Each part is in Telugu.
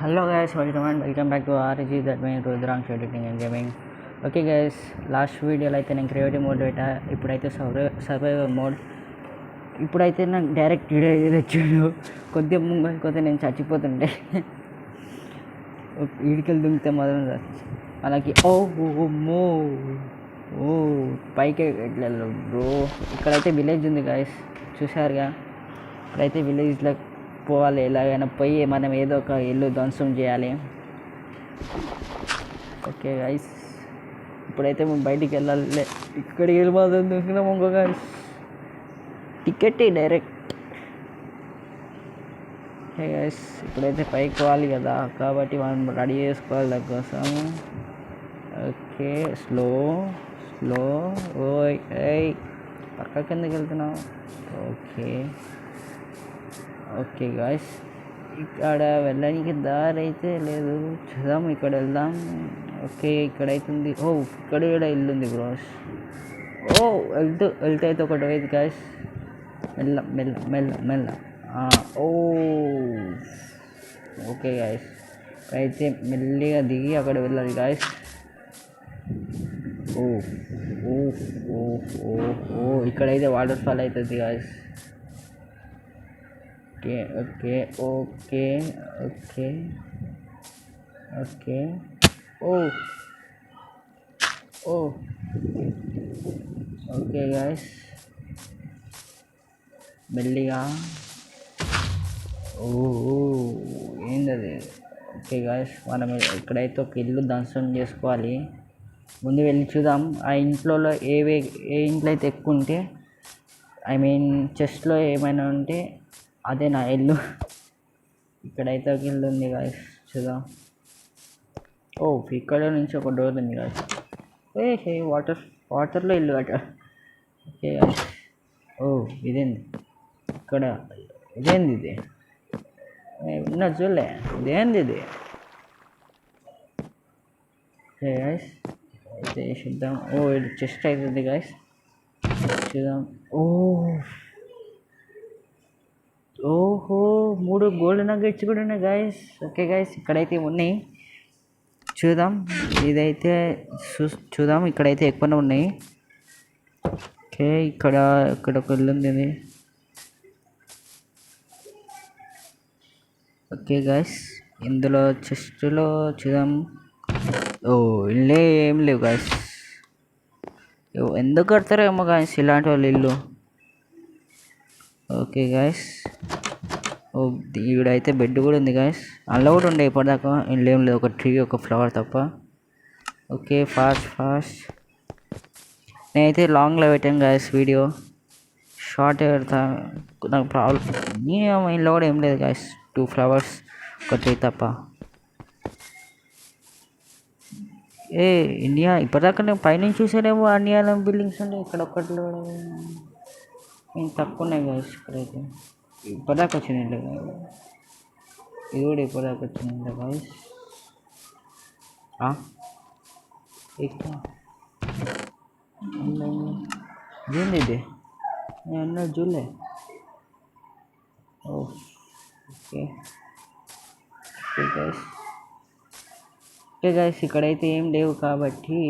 Hello guys, welcome back to RG that means Rudransh Editing and Gaming. Okay guys, last వీడియోలో అయితే నేను క్రియేటివ్ మోడ్ పెట్టా. ఇప్పుడైతే సర్వైవర్ మోడ్. ఇప్పుడైతే నాకు డైరెక్ట్ వీడియో తెచ్చాడు. కొద్దిగా ముంగకపోతే నేను చచ్చిపోతుండే. వీడికెళ్ళి దుంగితే మాత్రం మనకి ఓ పైకి వెళ్ళాలి బ్రో. ఇక్కడైతే విలేజ్ ఉంది గైస్, చూసారుగా. ఇప్పుడైతే విలేజ్లో పోవాలి, ఎలాగైనా పోయి మనం ఏదో ఒక ఇల్లు ధ్వంసం చేయాలి. ఓకే గైస్, ఇప్పుడైతే మేము బయటికి వెళ్ళాలి. ఇక్కడికి వెళ్ళి మాత్రం దొరికినాము ఇంకొక టికెట్ డైరెక్ట్. ఓకే గైస్, ఇప్పుడైతే పైకి పోవాలి కదా, కాబట్టి మనం రెడీ చేసుకోవాలి దానికోసం. ఓకే, స్లో ఓయ్ పక్క కిందకి వెళ్తున్నాం. ఓకే గాయస్, ఇక్కడ వెళ్ళడానికి దారి అయితే లేదు, చూద్దాం. ఇక్కడ వెళ్దాం. ఓకే, ఇక్కడైతుంది. ఇక్కడ కూడా ఇల్లు ఉంది బ్రోస్. వెళ్తే అయితే ఒకటి పోయింది గాయస్. మెల్ల. ఓకే గాయస్, అయితే మెల్లిగా దిగి అక్కడ వెళ్ళాలి గాయస్. ఇక్కడైతే వాటర్ ఫాల్ అవుతుంది గాయస్. ఓకే ఓకే గాయస్, మెల్లిగా. ఏంటది? ఓకే గాయస్, మనం ఇక్కడైతే ఒక ఇల్లు ధ్వంసం చేసుకోవాలి. ముందు వెళ్ళి చూద్దాం ఆ ఇంట్లో ఏ ఇంట్లో అయితే ఎక్కువ ఉంటే, చెస్ట్లో ఏమైనా ఉంటే అదే నా ఇల్లు. ఇక్కడైతే ఒక ఇల్లు ఉంది గాయస్, చూద్దాం. ఇక్కడ నుంచి ఒక డోర్ ఉంది గాయస్. వాటర్లో ఇల్లు కట్ట. ఓకే గాయస్, ఇదేంది ఇక్కడ? ఇదేంది ఇది? ఉన్న చూడలే, ఇదేంది ఇది? ఓకే గాయస్, అయితే చూద్దాం. ఇది చెస్ట్ అవుతుంది గాయస్, చూద్దాం. 3 గోల్డ్ నగెట్స్ కూడా ఉన్నాయి గాయస్. ఓకే గాయస్, ఇక్కడైతే ఉన్నాయి, చూద్దాం. ఇదైతే చూద్దాం, ఇక్కడైతే ఎక్కువనే ఉన్నాయి. ఓకే, ఇక్కడ ఒక ఇల్లు ఉంది. ఓకే గాయస్, ఇందులో చెస్ట్లో చూద్దాం. ఇల్లే ఏం లేవు గాయస్. ఎందుకు కడతారో ఏమో గాయస్ ఇలాంటి వాళ్ళు ఇల్లు. ఓకే గాయస్, ఈవిడైతే బెడ్ కూడా ఉంది గాయస్. అందులో కూడా ఉండే ఇప్పటిదాకా. ఇంట్లో ఏం లేదు, ఒక ట్రీ, ఒక ఫ్లవర్ తప్ప. Okay, fast. నేనైతే లాంగ్లో పెట్టాను గాయస్ వీడియో, షార్ట్ పెడతా. నాకు ప్రాబ్లం, ఇంట్లో కూడా ఏం లేదు గాయస్. 2 ఫ్లవర్స్, ఒక ట్రీ తప్ప. ఇండియా ఇప్పటిదాకా నేను పైనుంచి చూసానేమో ఇండియాలో బిల్డింగ్స్ ఉండే. ఇక్కడ ఒక్కట్లో తక్కువ ఉన్నాయి గాయస్. ఇక్కడైతే ఇప్పటిదాకా వచ్చింది ఇల్లు. ఇది కూడా ఇప్పటిదాకా వచ్చింది గాయస్. ఏంది ఇది? నేను అన్నది చూడలే. ఓకే గాయస్, ఇక్కడైతే ఏం లేవు కాబట్టి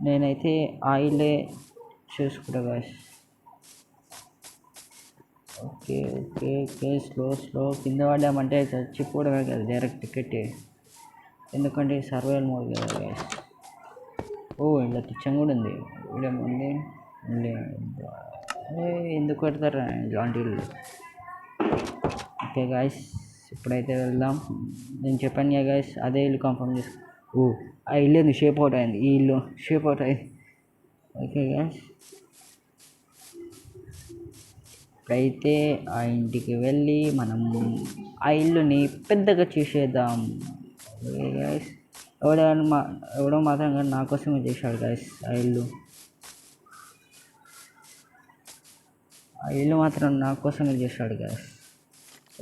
నేనైతే ఆయిలే చూసుకుంటా గాయస్. Okay slow. కింద పడ్డామంటే చచ్చిపోవడమే కదా, డైరెక్ట్ టికెట్. ఎందుకంటే సర్వైవల్ మోడ్ కదా గాయస్. ఇలా కిచెన్ కూడా ఉంది. ఇదేముంది? ఎందుకు పెడతారా ఇలాంటి ఇల్లు? ఓకే గాయస్, ఇప్పుడైతే వెళ్దాం. నేను చెప్పాను కదా గాయస్, అదే ఇల్లు కన్ఫర్మ్ చేసుకో. ఆ ఇల్లు ఏంది షేప్ అవుట్ అయింది? ఈ ఇల్లు షేప్ అవుట్ అయింది. ఓకే గాయస్, ఇప్పుడైతే ఆ ఇంటికి వెళ్ళి మనం ఆ ఇల్లుని పెద్దగా చేసేద్దాం. ఓకే గాయస్, ఎవడో మాత్రం కానీ నా కోసమే చేశాడు గాయస్ ఆ ఇల్లు మాత్రం నా కోసమే చేశాడు గాయస్.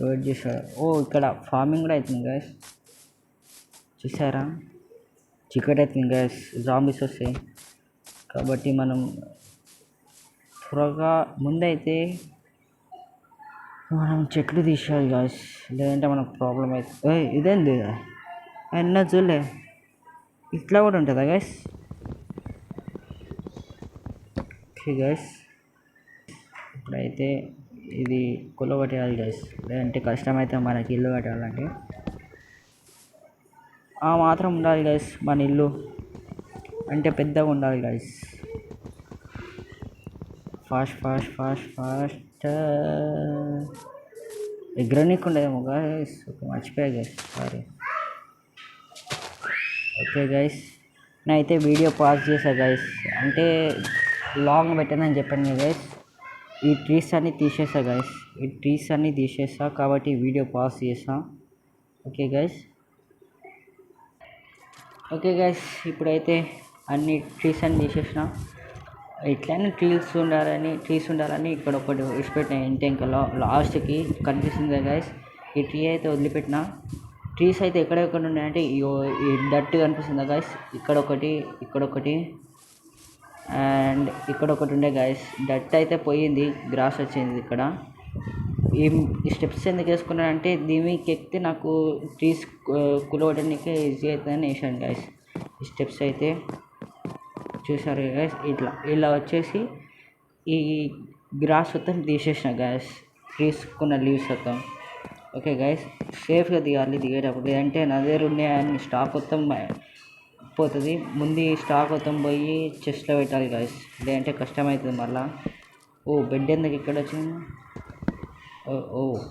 వెయిట్ చేశాడు. ఇక్కడ ఫార్మింగ్ కూడా అవుతుంది గాయస్, చూసారా? చికెట్ అవుతుంది గాయస్, జాంబీస్ వస్తాయి కాబట్టి మనం త్వరగా ముందైతే మనం చెట్లు తీసేయాలి గాయస్, లేదంటే మనకు ప్రాబ్లం అవుతుంది. ఇదేంది అన్న చూడలే, ఇట్లా కూడా ఉంటుందా గాయస్? ఓకే గాయస్, ఇప్పుడైతే ఇది కొలగొట్టేయాలి గాయస్, లేదంటే కష్టమైతే మనకి ఇల్లు కట్టాలంటే ఆ మాత్రం ఉండాలి గాయస్. మన ఇల్లు అంటే పెద్దగా ఉండాలి guys. Fast fast fast fast ఎగ్రనీకి ఉండేదేమో గాయస్, మర్చిపోయా గాయస్, సారీ. ఓకే గైస్, నేనైతే వీడియో పాజ్ చేసా గైస్, అంటే లాంగ్ పెట్టానని చెప్పాను కదా గైస్. ఈ ట్రీస్ అన్నీ తీసేసా గైస్, ఈ ట్రీస్ అన్నీ తీసేసా కాబట్టి వీడియో పాజ్ చేసా. ఓకే గైస్, ఓకే గైస్, ఇప్పుడైతే అన్ని ట్రీస్ అన్ని తీసేసిన. ఇట్లనే ట్రీస్ ఉండాలని ఇక్కడ ఒకటి విడిచిపెట్టిన ఇంటి ఇంకా లాస్ట్కి కనిపిస్తుంది గైస్. ఈ ట్రీ అయితే వదిలిపెట్టిన. ట్రీస్ అయితే ఎక్కడెక్కడ ఉన్నాయంటే ఈ డట్ కనిపిస్తుందా గైస్, ఇక్కడొకటి అండ్ ఇక్కడొకటి ఉండే గైస్. డట్ అయితే పోయింది, గ్రాస్ వచ్చింది ఇక్కడ. ఈ స్టెప్స్ ఎందుకు వేసుకున్నానంటే దీనికి ఎక్కితే నాకు ట్రీస్ కులవడానికి ఈజీ అవుతుందని వేసాను గైస్. ఈ స్టెప్స్ అయితే చూసారు గైస్, ఇలా వచ్చేసి ఈ గ్రాస్ మొత్తం తీసేసిన గైస్, తీసుకున్న లీవ్స్ మొత్తం. ఓకే గైస్, సేఫ్గా దిగాలి దిగేటప్పుడు, లేదంటే నా దగ్గర ఉండే అన్ని స్టాక్ మొత్తం పోతుంది. ముందు స్టాక్ మొత్తం పోయి చెస్ట్లో పెట్టాలి గైస్, లేదంటే కష్టమవుతుంది మళ్ళా. బెడ్ ఎందుకు ఇక్కడ వచ్చింది?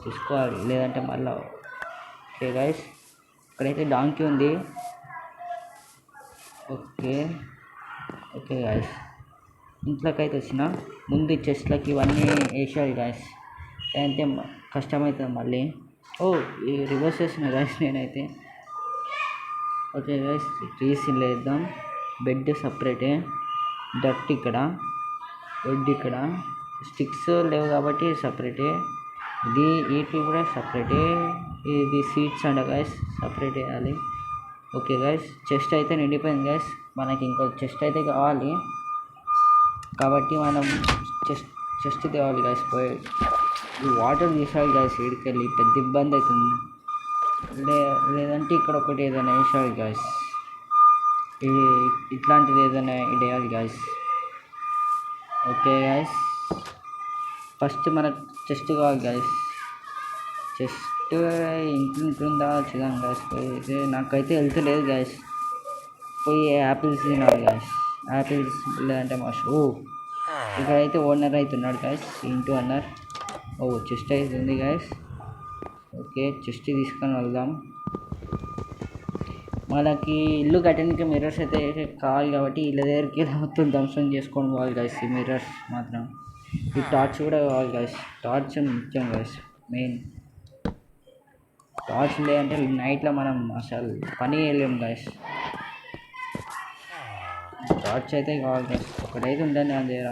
తీసుకోవాలి, లేదంటే మళ్ళా. ఓకే గైస్, ఇక్కడైతే డాంకీ ఉంది. ఓకే గాయస్, ఇంట్లోకి అయితే వచ్చిన. ముందు చెస్ట్లకి ఇవన్నీ వేసేయాలి గాయస్, లేదంటే కష్టమవుతుంది మళ్ళీ. ఈ రివర్స్ చేసిన గాయస్ నేనైతే. ఓకే గాయస్, ట్రీస్ ఇలా వేద్దాం. బెడ్ సపరేటే, డర్ట్ ఇక్కడ, బెడ్ ఇక్కడ, స్టిక్స్ లేవు కాబట్టి సపరేటే. ఈ ట్రీ కూడా సపరేటే. ఇది సీట్స్ అంట గాయస్, సపరేట్ వేయాలి. ఓకే గాయస్, చెస్ట్ అయితే నిండిపోయింది గాయస్. మనకి ఇంకో చెస్ట్ అయితే కావాలి కాబట్టి మనం చెస్ట్ తేవాలి గాయస్. పోయి ఈ వాటర్ తీసాలి గాయస్, వీడికెళ్ళి పెద్ద ఇబ్బంది అవుతుంది. లేదంటే ఇక్కడ ఒకటి ఏదైనా వేసాలి గాయస్, ఇట్లాంటిది ఏదైనా వేయాలి గాయస్. ఓకే గాయస్, ఫస్ట్ మనకు చెస్ట్ కావాలి గాయస్. చెస్ట్ ఇంట్లో చూద్దాం గాయస్. అయితే నాకైతే వెళ్తలేదు గాయస్. పోయి యాపిల్స్ తినాలి గాయస్, యాపిల్స్ లేదంటే ఇక్కడైతే ఓనర్ అవుతున్నాడు గాయస్, ఇంటూ ఓనర్. చెస్ట్ అయితే ఉంది గాయస్. ఓకే, చెస్ట్ తీసుకొని వెళ్దాం. మనకి ఇల్లు కట్టడానికి మిర్రర్స్ అయితే కావాలి కాబట్టి ఇళ్ళ దగ్గరికి మొత్తం ధ్వంసం చేసుకొని పోవాలి గాయస్. ఈ మిర్రర్స్ మాత్రం, ఈ టార్చ్ కూడా కావాలి గాయస్. టార్చ్ ముఖ్యం గాయస్, మెయిన్ టార్చ్ లేదంటే నైట్లో మనం అసలు పని చేయలేము గాయస్. టార్చ్ అయితే కావాలి గాయస్, ఒకటైతే ఉంటుంది నా దగ్గర.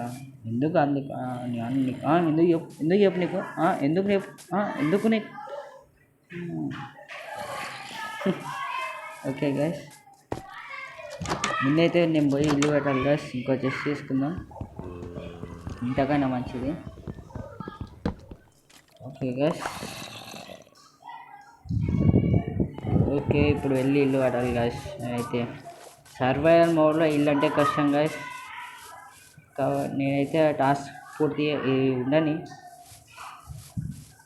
ఎందుకు చెప్పు నీకు, ఎందుకు నీకు. ఓకే గాయస్, ముందైతే నేను పోయి ఇల్లు పెట్టాలి గాయస్. ఇంకో చెస్ట్ తీసుకుందాం, ఇంతకన్నా మంచిది. ఓకే గాయస్, ఓకే, ఇప్పుడు వెళ్ళి ఇల్లు కట్టాలి గాయస్. అయితే సర్వైవల్ మోడ్లో ఇల్లు అంటే కష్టం గాయస్, నేనైతే టాస్క్ పూర్తి ఉండని.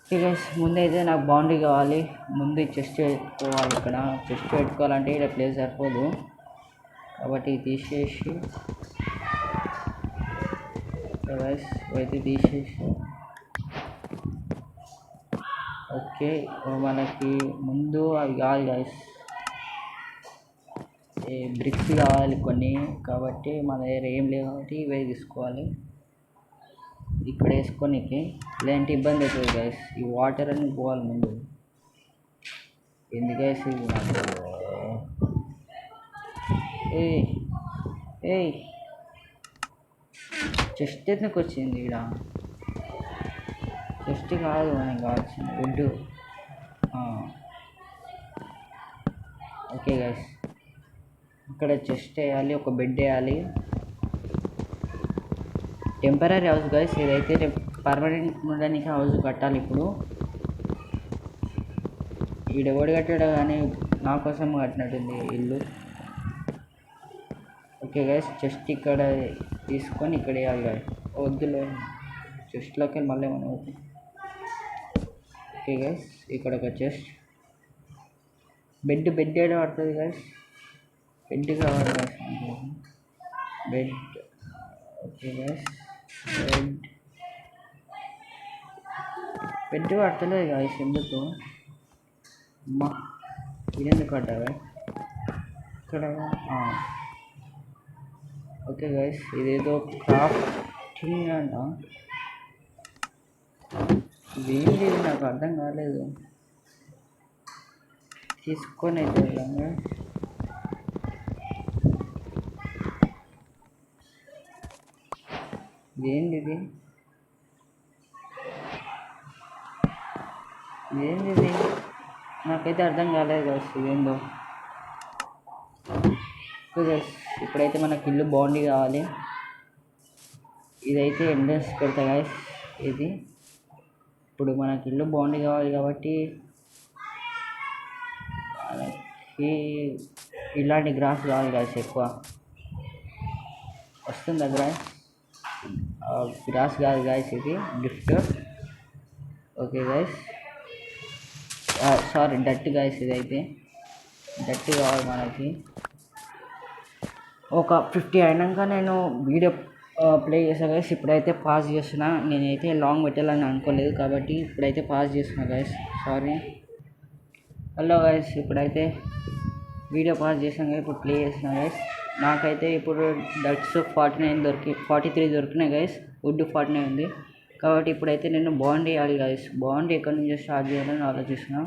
ఓకే గాయస్, ముందైతే నాకు బౌండరీ కావాలి. ముందు చెస్ట్ పెట్టుకోవాలి. ఇక్కడ చెస్ట్ పెట్టుకోవాలంటే ఇక్కడ ప్లేస్ సరిపోదు కాబట్టి తీసేసి గాయస్ అయితే తీసేసి. ఓకే, మనకి ముందు అవి కావాలి గాయస్, బ్రిక్స్ కావాలి కొన్ని, కాబట్టి మన దగ్గర ఏం లేదు కాబట్టి ఇవే తీసుకోవాలి. ఇక్కడ వేసుకోనికి లేదంటే ఇబ్బంది అవుతుంది గాయస్. ఈ వాటర్ అన్ని పోవాలి ముందు. ఎందుకు గాయస్ ఇది చెస్ట్ ఎందుకు వచ్చింది ఇక్కడ? చెస్ట్ కాదు మనకి కావాల్సింది వుడ్. ఓకే గాయస్, ఇక్కడ చెస్ట్ వేయాలి, ఒక బెడ్ వేయాలి. టెంపరీ హౌస్ గాయస్ ఇదైతే. పర్మనెంట్ ఉండడానికి హౌస్ కట్టాలి ఇప్పుడు. ఈడెవడు కట్టాడు కానీ నా కోసం కట్టినట్టుంది ఇల్లు. ఓకే గైస్, చెస్ట్ ఇక్కడ తీసుకొని ఇక్కడ వేయాలి గైస్. వద్దులే, చెస్ట్లోకి మళ్ళీ ఏమైనా అవుతుంది. ఓకే గైస్, ఇక్కడ ఒక చెస్ట్. బెడ్ ఏడా పడుతుంది గైస్? బెడ్ కావాలి guys, bed. Okay guys, bed పడతలేదు గైస్, ఎందుకు? అమ్మా, ఇదెందుకు పడ్డావా ఇక్కడ? ఓకే గైస్, ఇదేదో క్రాఫ్టింగ్ అంట. ఇదేంటి, నాకు అర్థం కాలేదు. తీసుకొని అయితే వెళ్ళాము. ఇదేంటిది? నాకైతే అర్థం కాలేదు గైస్, ఇదేందో. గైస్, ఇప్పుడైతే మనకి ఇల్లు బాగుండి కావాలి. ఇదైతే ఎంట్రన్స్ పెడతా గైస్. ఇది ఇప్పుడు మనకి ఇల్లు బాగుండి కావాలి కాబట్టి మనకి ఇలాంటి గ్రాస్ కావాలి గైస్. ఎక్కువ వస్తుందా గ్రాస్? గ్రాస్ కాదు గైస్, ఇది గిఫ్ట్. ఓకే గైస్, సారీ, డట్ గైస్. ఇదైతే డట్ కావాలి మనకి. ఒక 50 అయినాక నేను వీడియో ప్లే చేస్తాను గైస్. ఇప్పుడైతే పాజ్ చేస్తున్నా. నేనైతే లాంగ్ పెట్టాలని అనుకోలేదు కాబట్టి ఇప్పుడైతే పాజ్ చేస్తున్నా గైస్, సారీ. హలో గైస్, ఇప్పుడైతే వీడియో పాజ్ చేసాను గైస్, ఇప్పుడు ప్లే చేస్తున్నా గైస్. నాకైతే ఇప్పుడు డట్స్ 43 దొరికినాయి గైస్. వుడ్ 49 ఉంది కాబట్టి ఇప్పుడైతే నేను బాండ్ వేయాలి గైస్. బాండ్ ఎక్కడి నుంచి స్టార్ట్ చేయాలని ఆలోచిస్తున్నా.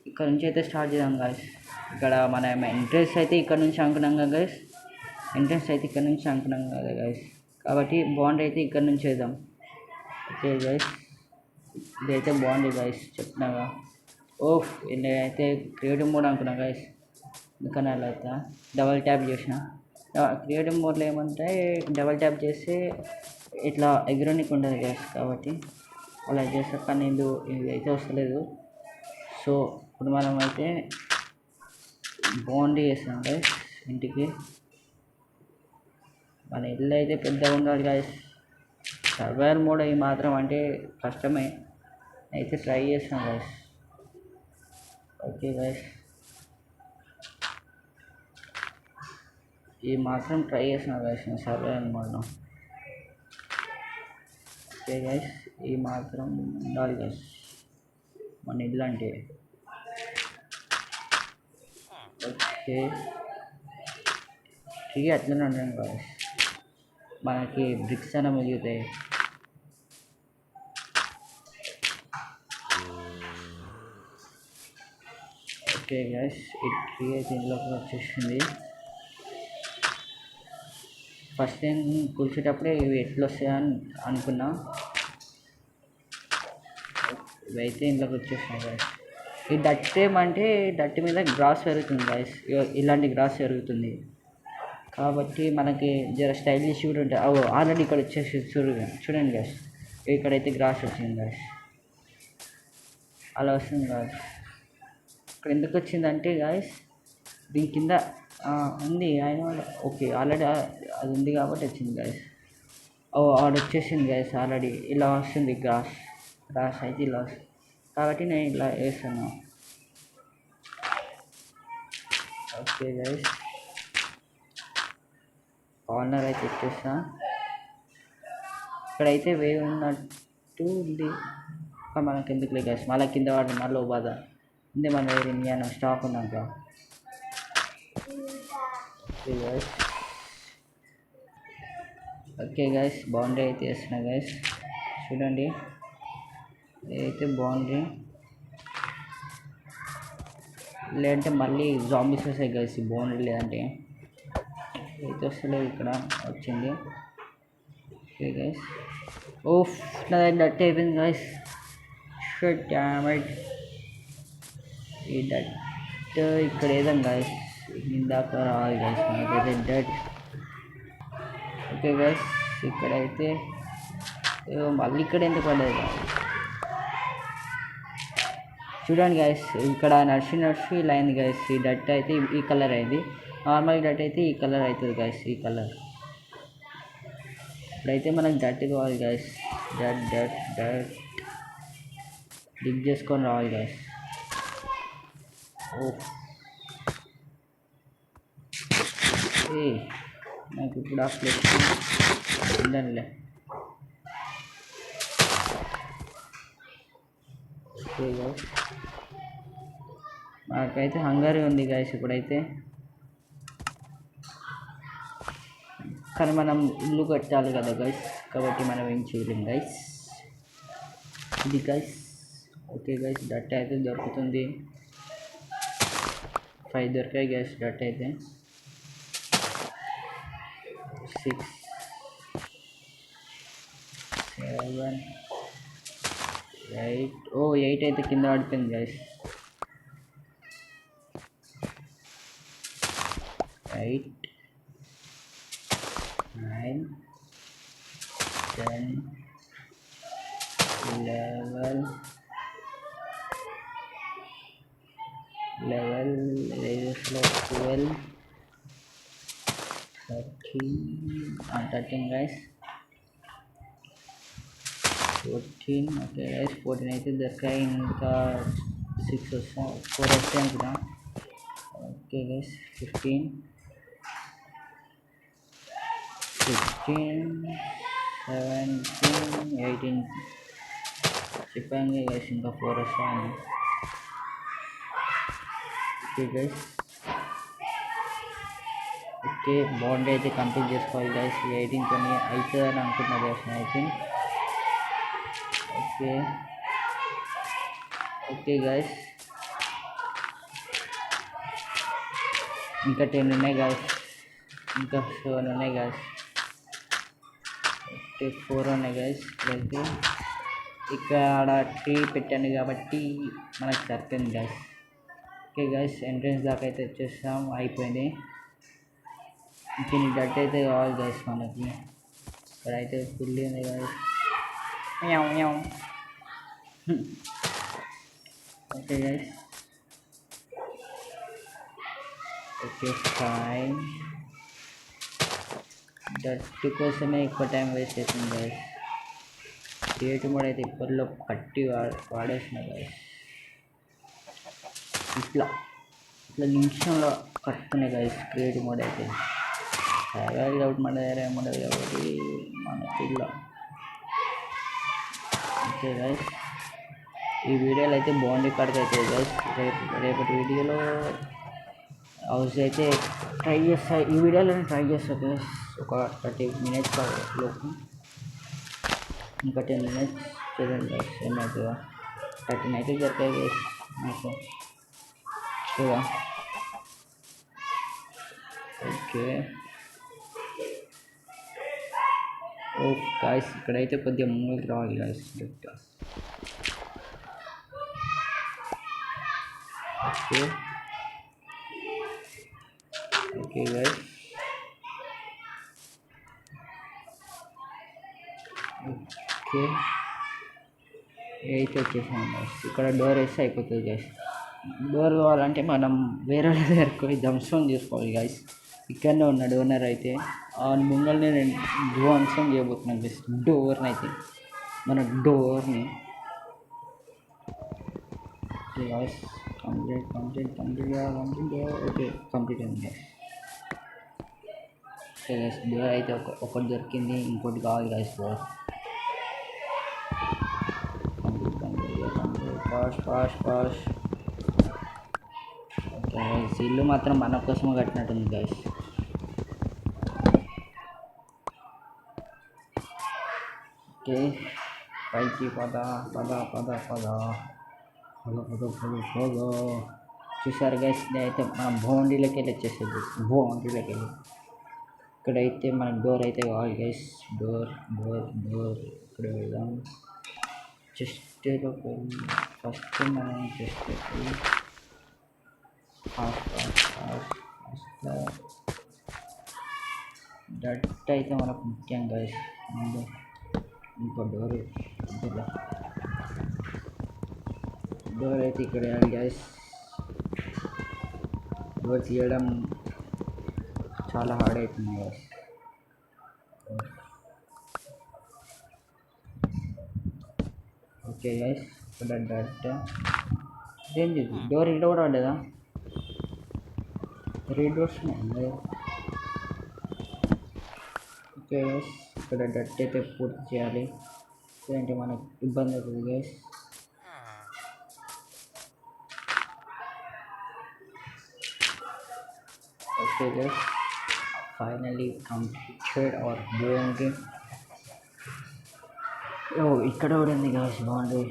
ఇక్కడ నుంచి అయితే స్టార్ట్ చేద్దాం గైస్. ఇక్కడ మన ఎంట్రెన్స్ అయితే ఇక్కడ నుంచి అనుకున్నాం కదా గైస్. కదా గైస్, కాబట్టి బాండ్ అయితే ఇక్కడ నుంచి వేద్దాం. ఓకే గైస్, ఇదైతే బాగుంది గైస్, చెప్తున్నాగా. నేనైతే క్రియేటివ్ మోడ్ అనుకున్నా గైస్, ఎందుకని అలా అయితే డబల్ ట్యాప్ చేసిన. క్రియేటివ్ మోడ్లో ఏమంటే డబల్ ట్యాప్ చేస్తే ఇట్లా ఎగరనికి ఉంటుంది గైస్, కాబట్టి అలా చేస్తా. కానీ ఇది అయితే వస్తలేదు. సో ఇప్పుడు మనం అయితే బాండ్ చేస్తాం గైస్. ఇంటికి మన ఇల్లు అయితే పెద్దగా ఉండాలి గైస్. సర్వైవల్ మోడ్ అవి మాత్రం అంటే కష్టమే, అయితే ట్రై చేస్తాం గైస్. ఓకే గైస్, ఈ మాత్రం ట్రై చేసిన గైస్ నేను సర్వైవల్ మోడ్లో. ఓకే గైస్, ఈ మాత్రం ఉండాలి గైస్ మన ఇల్లు అంటే. ఓకే, ఫ్రీగా అట్లనే ఉంటాను గైస్, మనకి బ్రిక్స్ అయినా మిగులుతాయి. ఓకే గైస్, ఈ ట్రీ అయితే ఇంట్లోకి వచ్చేసింది. ఫస్ట్ టైం కూర్చేటప్పుడే ఇవి ఎట్లా వస్తాయని అనుకున్నా, ఇవైతే ఇంట్లోకి వచ్చేసినాయి గైస్. ఈ డట్ ఏమంటే డట్ మీద గ్రాస్ పెరుగుతుంది గైస్, ఇలాంటి గ్రాస్ పెరుగుతుంది కాబట్టి మనకి జర స్టైలిష్ కూడా ఉంటాయి. ఆల్రెడీ ఇక్కడ వచ్చేసి చూడండి గైస్, ఇక్కడైతే గ్రాస్ వచ్చింది గైస్, అలా వస్తుంది గైస్. ఇక్కడ ఎందుకు వచ్చిందంటే గైస్, దీని కింద ఉంది ఆయన. ఓకే, ఆల్రెడీ అది ఉంది కాబట్టి వచ్చింది గైస్. ఆడ వచ్చేసింది గైస్ ఆల్రెడీ. ఇలా వస్తుంది గ్రాస్ అయితే ఇలా వస్తుంది కాబట్టి నేను ఇలా వేస్తాను. ఓకే గైస్, కార్నర్ అయితే ఇచ్చేస్తా. ఇక్కడైతే వేవ్ ఉన్నట్టు ఉంది, మనకి ఎందుకులే గైస్, మళ్ళీ కింద వాడి మళ్ళీ బాధ ఉంది. మన వేరే ఇండియన్ స్టాక్ ఉన్నాక. ఓకే గైస్, బౌండరీ అయితే వేస్తున్నా గైస్, చూడండి. ఇదైతే బౌండరీ, లేదంటే మళ్ళీ జాంబీస్ వస్తాయి గైస్ ఈ బౌండరీ లేదంటే. అయితే వస్తలేదు, ఇక్కడ వచ్చింది. ఓకే గైస్, నాది డట్ అయిపోయింది గైస్. షట్ డామేజ్, ఈ డట్ ఇక్కడ ఏదన్నా గైస్ ఇందాక రావాలి గైస్ మనకైతే డట్. ఓకే గైస్, ఇక్కడైతే మళ్ళీ ఇక్కడ ఎందుకు పడలేదు చూడండి గైస్, ఇక్కడ నడిచి ఇలా అయింది గైస్. ఈ డట్ అయితే ఈ కలర్ అయింది, నార్మల్ డట్ అయితే ఈ కలర్ అవుతుంది గైస్. ఈ కలర్ ఇప్పుడైతే మనకు డట్ కావాలి గైస్. డట్ డట్ డట్ డిగ్ చేసుకొని రావాలి గైస్. ఓ నాకు ఇప్పుడు ఆ ప్లేస్ ఉందండిలే. ఓకే గైస్, నాకైతే హంగరీ ఉంది గైస్ ఇప్పుడైతే. కానీ మనం ఇల్లు కట్టాలి కదా గైస్, కాబట్టి మనం ఏం చేయలేం గైస్. ఇది గైస్. ఓకే గైస్, డట్ అయితే దొరుకుతుంది. 5 దొరికాయి గైస్ డట్ అయితే. 6 7 8 8 అయితే కింద పడిపోయింది గైస్. 8 9 10 11 12 13 గైస్. 14. ఓకే గైస్, 14 అయితే దొరికాయి. ఇంకా 6 వస్తాయి, 4 వస్తాయి అనుకున్నా. ఓకే గైస్, 15 16 17 18 చెప్పాను గైస్, ఇంకా 4 వస్తాయని. ఓకే గైస్, ఓకే బౌండరీ అయితే కంప్లీట్ చేసుకోవాలి గైస్. 18 కొని అవుతుందని అనుకుంటున్నా guys. I think okay. Okay guys, ఇంకా 10 ఉన్నాయి గైస్. ఇంకా 7 ఉన్నాయి గైస్. ఓకే 4 ఉన్నాయి గైస్. ఇప్పుడైతే ఇక్కడ ట్రీ పెట్టాను కాబట్టి మనకు సరిపోయింది గైస్. ఓకే గైస్, ఎంట్రన్స్ దాకా అయితే వచ్చేస్తాం, అయిపోయింది. ఇంక డట్ అయితే కావాలి గైస్ మనకి. ఇక్కడైతే ఫుల్ ఉంది guys. Okay guys, okay fine. డట్ కోసమే ఎక్కువ టైం వేస్ట్ అవుతుంది గైస్. క్రియేటివ్ మోడ్ అయితే ఇప్పట్లో కట్టి వాడేసిన గైస్. ఇట్లా నిమిషంలో కట్టుకునే గైస్ క్రియేటివ్ మోడ్ అయితే. సర్వైవల్ కాబట్టి మన దగ్గర ఏముండదు కాబట్టి మన పిల్ల. ఓకే గైస్, ఈ వీడియోలో అయితే బౌండరీ కాడికి అవుతుంది గైస్. రేపటి వీడియోలో హౌస్ అయితే ట్రై చేస్తా. ఈ వీడియోలోనే ట్రై చేస్తా గైస్. ఒక 30 minutes లోపు, ఇంకా 10 minutes చూడండి గైస్ ఏమవుతుందో. 13 అయితే దొరికాయి గైస్ నాకు. చూడా ఓకే. ఓ గాయస్, ఇక్కడైతే కొద్దిగా ముందుకు రావాలి guys. Okay okay guys, okay 8 వచ్చేసాం గాయస్. ఇక్కడ డోర్ వేస్తే అయిపోతుంది గాయస్. డోర్ కావాలంటే మనం వేరే దగ్గరికి పోయి ధ్వంసం చేసుకోవాలి గాయస్. ఇక్కడనే ఉన్నాడు ఓనర్ అయితే. ఆ ముంగల్ని నేను ధ్వంసం చేయబోతున్నాను గైస్ డోర్ని అయితే, మన డోర్ని. Okay guys, complete okay complete అయింది గైస్. ఓకే గైస్, డోర్ అయితే ఒకటి దొరికింది, ఇంకోటి కావాలి guys. Door fast. Okay guys, ఇల్లు మాత్రం మన కోసమే కట్టినట్టుంది గైస్. ఓకే పైకి పద. చూసారు గైస్, అయితే మనం బౌండరీలోకి వెళ్ళి వచ్చేస్తుంది. ఇక్కడైతే మనకు డోర్ అయితే కావాలి గైస్. డోర్ ఇక్కడ వెళ్దాం. చెస్ట్లోకి వెళ్ళి ఫస్ట్ మనం చెస్ట్లోకి వెళ్ళి ఫాస్ట్ డట్ అయితే మనకు ముఖ్యం గైస్. ఇంకో డోర్ అయితే ఇక్కడ వేయాలి గైస్. డోర్ తీయడం చాలా హార్డ్ అవుతుంది గైస్. ఓకే గైస్, ఇక్కడ ఇదేంటి డోర్ ఇక్కడ కూడా పడ్డదా? 3 డోర్స్ ఉన్నాయి. ఓకే గైస్, ఇక్కడ డట్ అయితే పూర్తి చేయాలి, లేదంటే మనకు ఇబ్బంది అవుతుంది guys. Okay guys, finally completed hour boundary. ఇక్కడ కూడా ఉంది గైస్ బౌండరీ.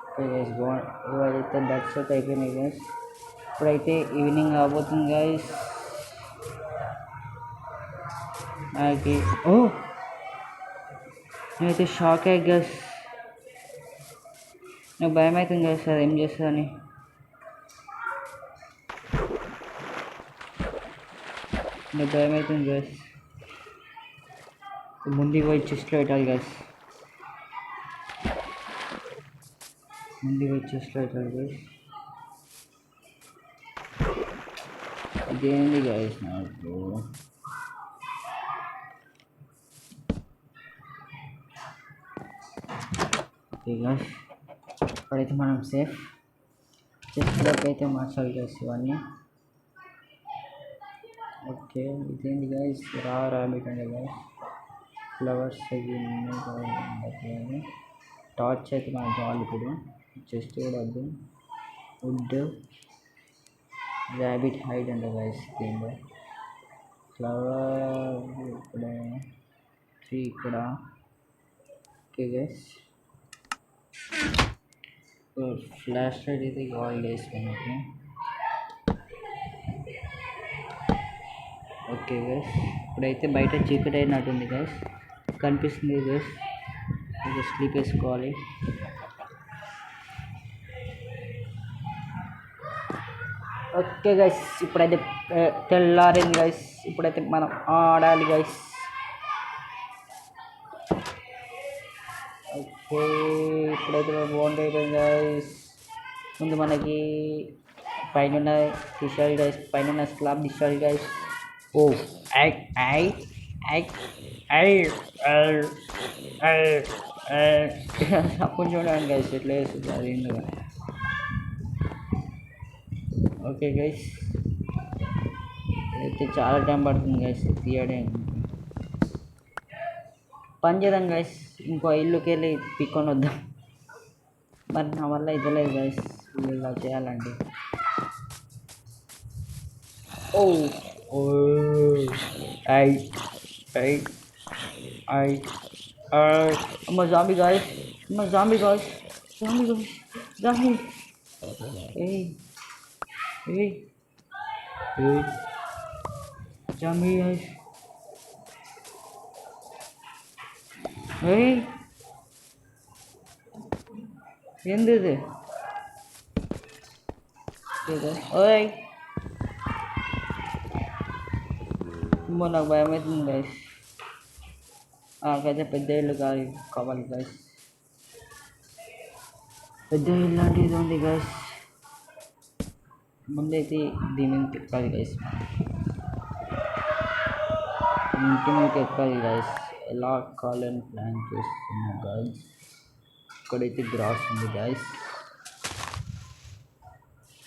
ఓకే గైస్, ఇవైతే డట్స్ అయితే అయిపోయినాయి గైస్. ఇప్పుడైతే ఈవినింగ్ అవబోతుంది గైస్. నాకు నేనైతే షాక్ అయ్యా గైస్. నాకు భయం అవుతుంది గైస్, అది ఏం చేస్తుందని. నాకు భయం అవుతుంది గైస్. ముందుకు పోయి చెస్ట్లో పెట్టాలి గైస్. ఇదేంది గైస్ నాకు. ఓకే గైస్, ఇప్పుడైతే మనం సేఫ్. చెస్ట్లోకి అయితే మార్చాలి గైస్ ఇవన్నీ. ఓకే, ఇదేంటి గైస్ రాబిట్ అండి గైస్. ఫ్లవర్స్ అవి ఉన్నాయి. టార్చ్ అయితే మనకు కావాలి ఇప్పుడు. చెస్ట్ కూడా వద్దు. వుడ్, ర్యాబిట్ హైడ్ అంట గైస్. దీనిలో ఫ్లవర్ ఇక్కడ, ట్రీ ఇక్కడ. ఓకే గైస్, ఫ్లాష్ లైట్ అయితే కావాలి గైస్ మనకి. ఓకే గైస్, ఇప్పుడైతే బయట చీకటి అయినట్టుంది గైస్, కనిపిస్తుంది గైస్. ఇది స్లీప్ వేసుకోవాలి. ఓకే గైస్, ఇప్పుడైతే తెల్లారింది గైస్. ఇప్పుడైతే మనం ఆడాలి గైస్. ఓకే, ఇప్పుడైతే బాగుంది అయిపోయింది గైస్. ముందు మనకి పైన తీసేయాలి గైస్, పైన స్లాబ్ తీసేయాలి గైస్. ఓ అప్పుడు చూడండి గైస్ ఎట్లా వేస్తుంది అది ఏంటో. ఓకే గైస్, అయితే చాలా టైం పడుతుంది గైస్ తీయడానికి. పని చేద్దాం గైస్, ఇంకో ఇల్లుకి వెళ్ళి పిక్కొని వద్దాం. మరి నా వల్ల ఇవ్వలేదు గైస్ ఇలా చేయాలండి. అమ్మ జాంబీ గాయస్, జాంబీ గాయస్. ఏంది ఇది? ఓయ్, నాకు భయం అవుతుంది గైస్. నాకైతే పెద్ద ఇల్లు కావాలి గైస్. పెద్ద ఇల్లు లాంటిది ఉంది గైస్. ముందైతే దీని తిప్పాలి గైస్. ఇంటి మీదకి ఎక్కాలి గైస్. ఎలా కాలని ప్లాన్ చేస్తున్నా గైస్. ఇక్కడైతే గ్రాస్ ఉంది గైస్,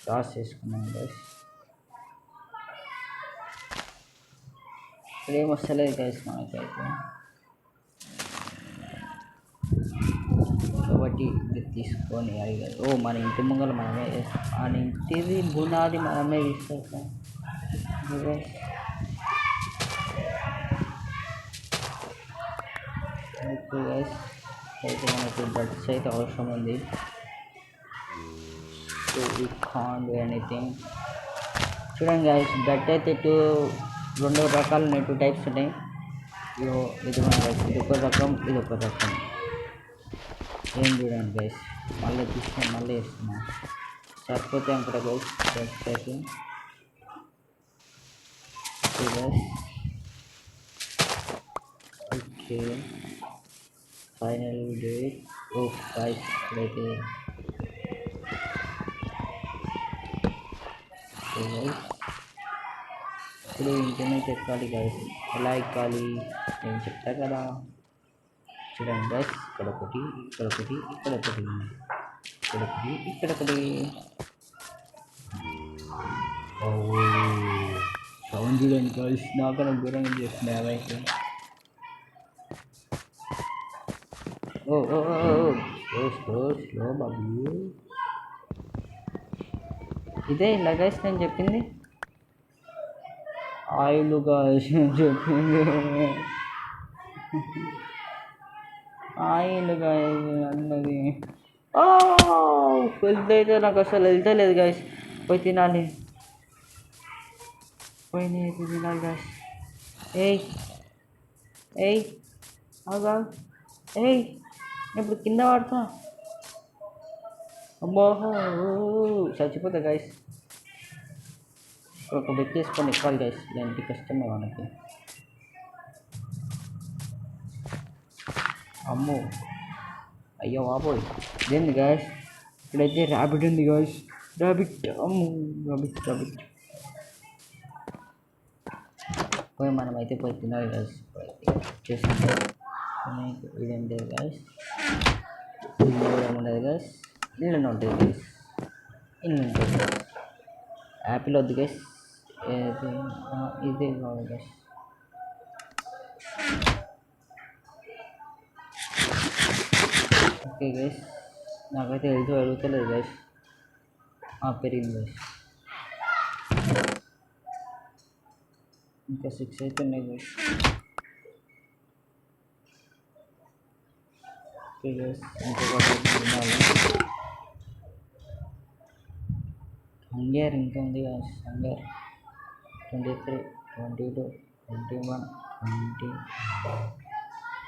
గ్రాస్ చేసుకున్నాం గైస్. ఇక్కడ ఏం వస్తలేదు గైస్ మనకైతే, కాబట్టి ఇది తీసుకొని అది. మన ఇంటి ముంగల మనమే, మన ఇంటిది బునాది మనమే తీసుకొస్తాం. ఓకే గైస్, అయితే మనకు బడ్స్ అయితే అవసరం ఉంది. So we can't do anything. చూడండి గైస్, బట్ అయితే 2 రకాలు ఉన్నాయి, 2 టైప్స్ ఉన్నాయి. ఇది ఒక రకం, ఇది ఒక రకం. ఏం చూడండి గైస్, మళ్ళీ తీసుకొని మళ్ళీ వేస్తున్నాం. సరిపోతే అక్కడ గైస్ బడ్స్ అయితే. Okay guys, okay final date ఓ గైస్ ఇప్పుడైతే ఇప్పుడు ఇంటర్నెట్ ఎక్కాలి గైస్ ఎలా ఎక్కాలి నేను చెప్తా కదా చూడండి గైస్ ఇక్కడొకటి ఇక్కడొకటి ఇక్కడొకటి ఇక్కడొకటి ఇక్కడొకటి సౌండ్ చూడండి గైస్ నాకన్నా ఘోరంగా చేస్తున్నాయి అవైతే ఓ ఓ స్లో బాబు ఇదే ఇలా గైస్ నేను చెప్పింది ఆయిల్ గైస్ నేను చెప్పింది ఆయిల్ గైస్ అన్నది వెళ్తే అయితే నాకు అసలు వెళ్తలేదు గైస్ పోయి తినాలి పోయి తినాలి గైస్ ఏయ్ ఏయ్ అవుగా ఏయ్ ఇప్పుడు కింద పడతా అమ్మో చచ్చిపోతా గైస్ ఒక బెక్ చేసుకొని ఎక్కాలి గైస్ ఇలాంటి కష్టమే మనకి అమ్మో అయ్యో బాబోయ్ ఇదేంది గైస్ ఇక్కడైతే ర్యాబిట్ ఉంది గైస్ ర్యాబిట్ అమ్మో ర్యాబిట్ పోయి మనం అయితే పోయి తినాలి గైస్ చేసాం ఇదేంటి గైస్ ఏముండదు గైస్ ఇల్లు ఉంటుంది గైస్ ఇల్లు ఉంటుంది యాపిల్ వద్దు గైస్ ఇదే కావాలి గైస్ ఓకే గైస్ నాకైతే హెల్త్ అడుగుతలేదు గైస్ పెరిగింది గైస్ ఇంకా 6 అయితే ఉన్నాయి గైస్ ఓకే గైస్ ఇంకొకటి తినాలి హంగర్ ఇంకా ఉంది గైస్ హంగర్ 23 22 21 20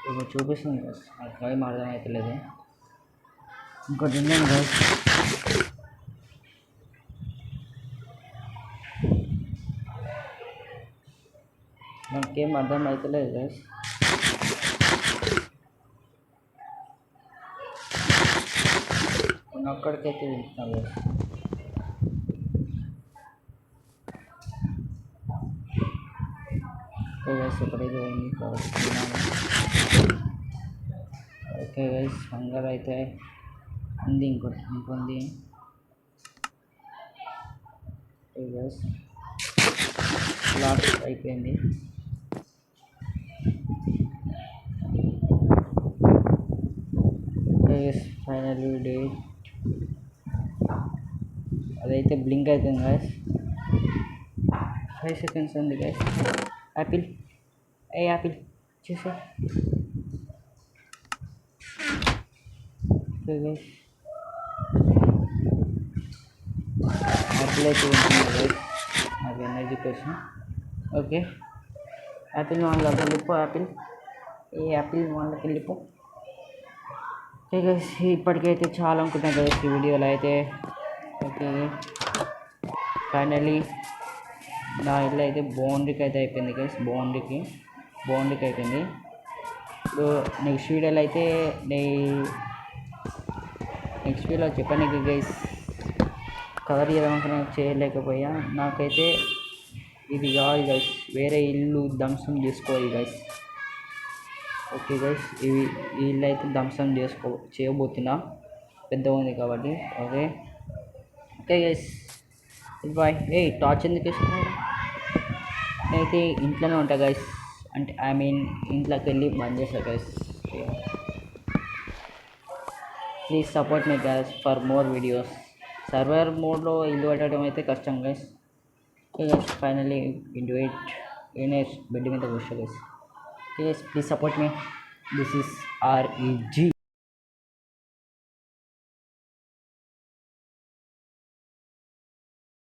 ఇప్పుడు చూపిస్తుంది గైస్ నాకు టైం అర్థం అవుతలేదు ఇంకోటి తిన్నాను గైస్ నాకేం అర్థం అవుతలేదు గైస్ నేను అక్కడికైతే తింటున్నాను గైస్ ఓకే గైస్ ఎక్కడైతే పోయింది ఓకే గైస్ హంగర్ అయితే ఉంది ఇంకొంది ఓకే గైస్ లాస్ట్ అయిపోయింది ఓకే గైస్ ఫైనల్ డే అదైతే బ్లింక్ అవుతుంది గైస్ 5 seconds ఉంది గైస్ యాపిల్ యాపిల్ చూసా ఓకే గైస్ యాపిల్ అయితే ఉంటుంది గైస్ నాకు ఎనర్జీ కోసం ఓకే యాపిల్ వాళ్ళకి వెళ్ళిపో యాపిల్ వాళ్ళకి వెళ్ళిపో ఓకే గైస్ ఇప్పటికైతే చాలా అనుకుంటున్నాను గైస్ ఈ వీడియోలో అయితే ఓకే ఫైనల్లీ నా ఇల్లు అయితే బౌండరీకి అయితే అయిపోయింది గైస్ బౌండరీకి అయిపోయింది ఇప్పుడు నెక్స్ట్ వీడియోలో అయితే నెక్స్ట్ వీడియోలో చెప్పడానికి గైస్ కవర్ చేయాలనుకున్నా చేయలేకపోయా నాకైతే ఇది కావాలి గైస్ వేరే ఇల్లు ధ్వంసం చేసుకోవాలి గైస్ ఓకే గైస్ ఈ ఇల్లు అయితే ధ్వంసం చేయబోతున్నా పెద్దగా ఉంది కాబట్టి ఓకే గైస్ బాయ్ టార్చ్ ఎందుకు వేసుకున్నాడు నేనైతే ఇంట్లోనే ఉంటా గైస్ అంటే ఇంట్లోకి వెళ్ళి బంద్ చేస్తా guys please support me guys for more videos server మోడ్లో ఇల్లు పెట్టడం అయితే కష్టం guys guys finally into it నేనే బెడ్ మీద కూర్చో guys please support me this is REG